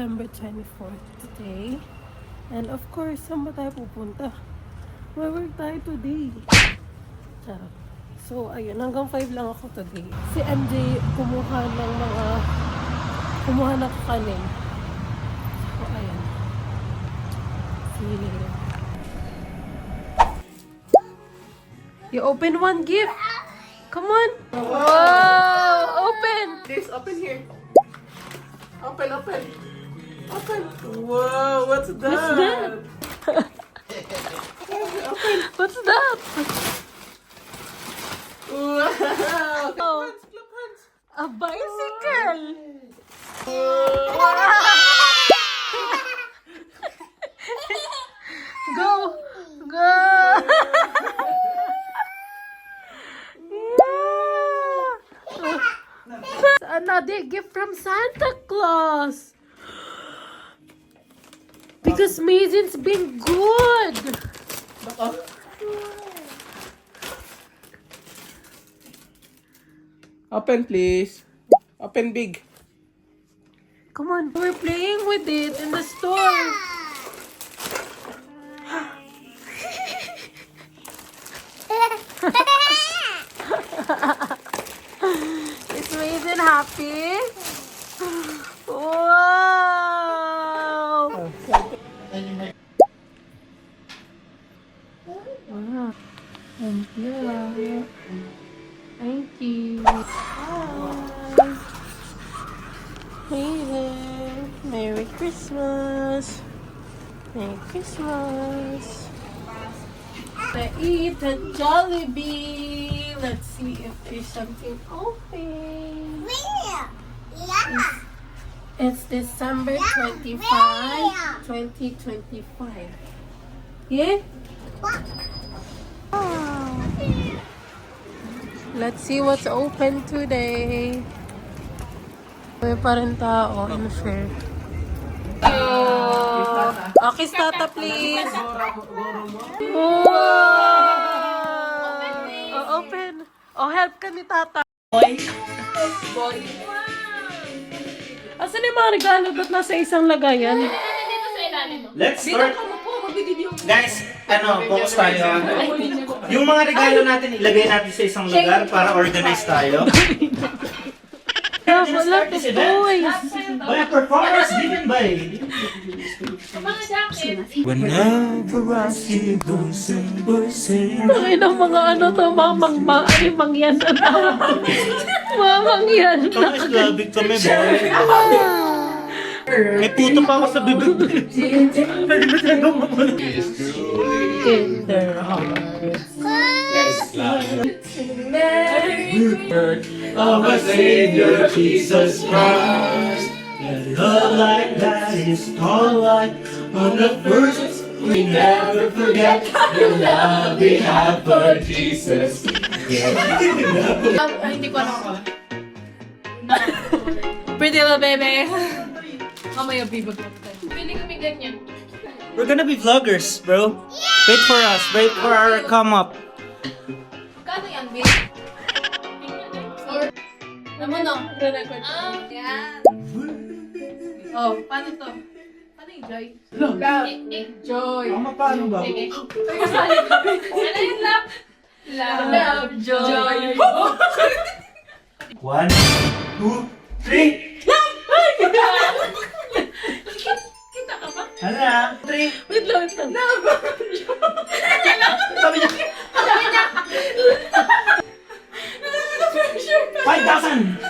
December 24th today. And of course, saan ba tayo pupunta? May work tayo today. Charot. So, ayun. Hanggang 5 lang ako today. Si MJ kumuha ng kanin. So, ayun. See you later. You open one gift. Come on. Whoa! Open! This, open here. Open. Whoa, what's that? What's that? What's that? Wow. Oh, Clap hands. a bicycle. Go! Go! Yeah. Another gift from Santa Claus. Because Maison's been good. Open, please. Open big. Come on, we're playing with it in the store. Is Mason happy? Wow! Wow. Thank you. Thank you. Hi. Hey there. Merry Christmas. Merry Christmas. I eat a Jollibee. Let's see if there's something open. It's December 25, 2025. Yeah? Wow. Let's see what's open today. May pa rin tao in fair. Oh, kiss tata please. Wow! Oh, open. Oh, help ka ni tata. Boy. Asan yung mga regalo ba't nasa isang lagayan? Let's start. Guys, focus tayo. Yung mga regalo natin, ilagay natin sa isang lugar para organize tayo. Wala to boys. By a performance given by... Whenever I see those voices. Ay, ng mga mamang yan na tao. Mamang yan. Kami Slavic kami, boy. May puto pa ako sa bibig. Pwede ba sila gumamon? In their hearts. Of a Savior, Jesus Christ. And love like that is all like on the first. We never forget the love we have for Jesus. Hindi ko alam. Pretty little baby. Mamaya bibag lang tayo. Pwede kami ganyan. We're gonna be vloggers, bro. Wait for us. Wait for our come up. Kano yan, babe? Or, naman o, re-record. Yan. Oh, paano to? Paano yung Joy? Joy. Mama, paano ba? Sige. Ano yung love? Love, joy. 1, 2, 3. Kita ka ba? Ano na? 3. Wait lang. Sabi niya. 5,000!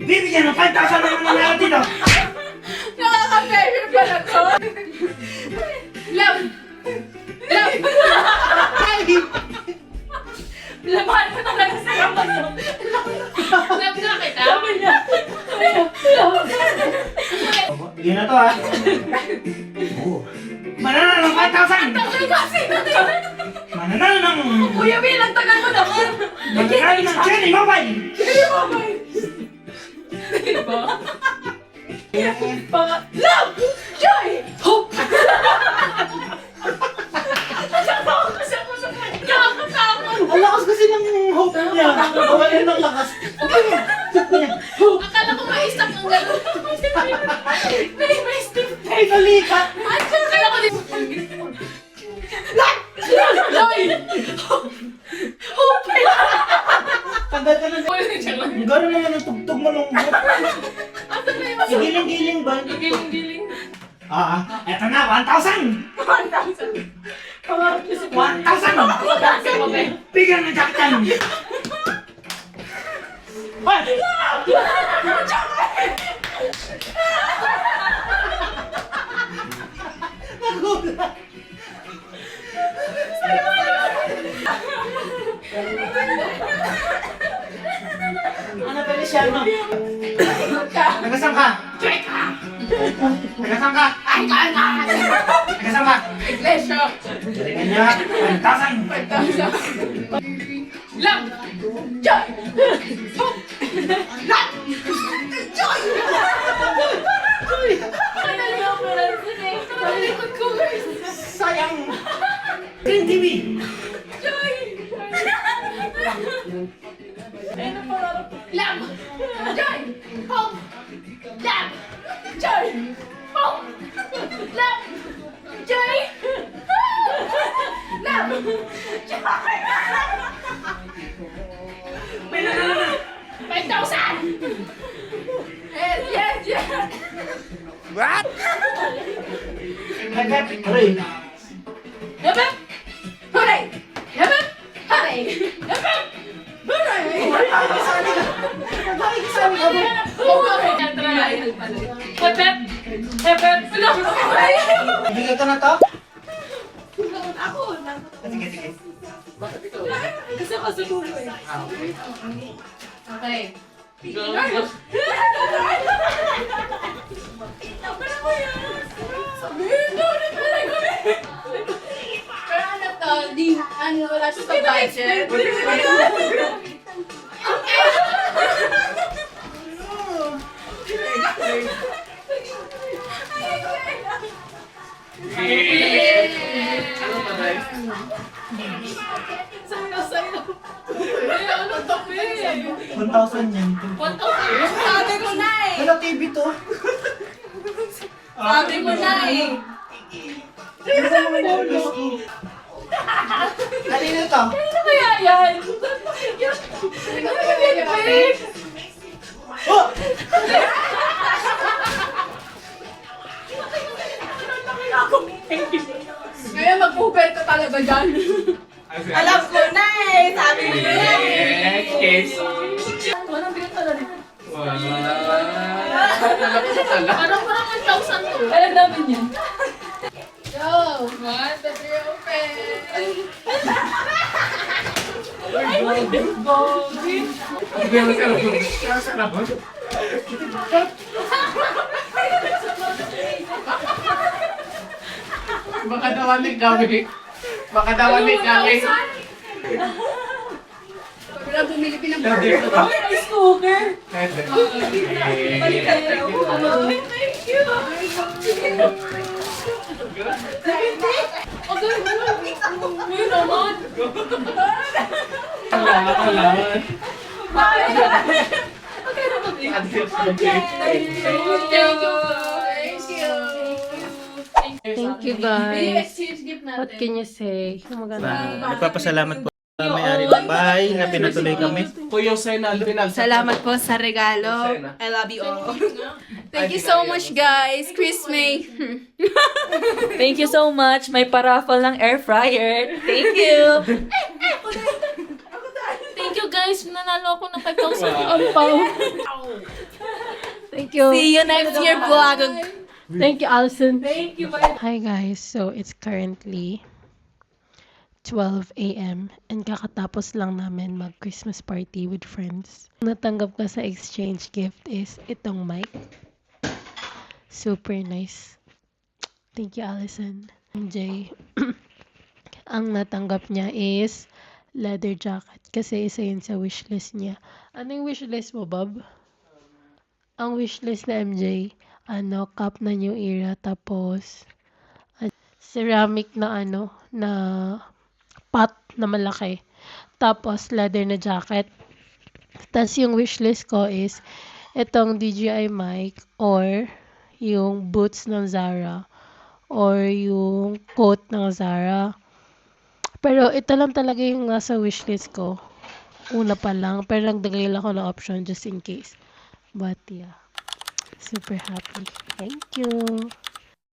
Bibigyan ng 5,000 ng mga meron dito! Nakaka-pressure pala ko. Love! Love! Laman mo talaga sa kapag mo. Love na kita. Sabi niya. Bigyan na to ha! Mananalo ng 5,000! Mananalo ng... Kuya Will, ang tagal mo naman. Mananalo ng Jenny Mobile! Diba? Love! Joy! Hope! Nakakatakot! Ang lakas kasi ng hope niya! Kawalan ng lakas! Akala ko ma-stop ang gano'n. Mali ka! Kaya ko din. Joy! Tagal ka na. Gano'n naman ang tugtog mo nung... Asan na yung Giling-giling ba? giling-giling? Eto na, 1,000! 1,000. Pangarap niyo si 1,000! Kasi mo, be. Bigyan ng jacktan! Ay! Nagulat! Ano pala siya, no? Nagasang ka? Nagasang ka? Nagasang ka? Iglesia. Galingan niya, 1,000! 1,000. Lang! Joy! Lang! Joy! Joy! Ano yung operation eh? Nakalikot ko guys. Sayang! Green TV! Joy! Ano pangarap? Lang! Joy! Hope! Lang! Joy! Hope! Lang! Joy! Lang! Joy! 5,000! Yes, yes, yes! What? Hagap! Aray! Hip hip! Hooray! Hip hip! Hooray! Hip hip! Hooray! Kasali ka! Kasali ka mo! Hooray! Hip hip! Hip hip! Hooray! Bigyan ka na to? Ako! Sige, sige. Kasi ako sa dulo eh. Okay. Sabihin mo na talaga eh! Pero ano to, wala siya sa budget. Ano ba, guys? Sayo. Eh, ano to, pe? 1,000 yan. 1,000. Sabi ko na eh. Wala TV to. Sabi ko na eh. Kanina to? Ano kaya yan? Ano kaya yan, pe? Oh! Kaya mag-Uber ka talaga dyan. Alam ko na eh. Sabi mo na eh. Yes. Walang bigat pala rin. Wala. Parang 1,000 to. Alam namin yan. Go! 1, 2, 3, open! Baka dawanik kami. Baka dawanik kami. Wala bumili pinang Rice cooker. Thank Thank you. Uy naman. Kailangan. Okay naman eh. Thank you, May guys. exchange gift natin. What can you say? Maganda. Nagpapasalamat po sa may-ari ng bahay na pinatuloy kami. Kuya Sena, Albinal. Salamat po sa regalo. I love you all. Thank you so much, guys. Chris May. Thank you so much. May paraffle ng air fryer. Thank you. Thank you guys. Nanalo ako ng 5,000 Thank you. See you next year, vlog. Thank you, Alison. Thank you. Hi, guys. So, it's currently 12 a.m. and kakatapos lang namin mag-Christmas party with friends. Natanggap ko sa exchange gift is itong mic. Super nice. Thank you, Allison. MJ, ang natanggap niya is leather jacket kasi isa yun sa wishlist niya. Ano yung wishlist mo, Bob? Ang wishlist na MJ, cup na New Era, tapos ceramic na na pot na malaki. Tapos, leather na jacket. Tapos, yung wishlist ko is itong DJI mic or yung boots ng Zara or yung coat ng Zara. Pero ito lang talaga yung nasa wishlist ko. Una pa lang. Pero nagdagay lang ako ng option just in case. But yeah. Super happy. Thank you.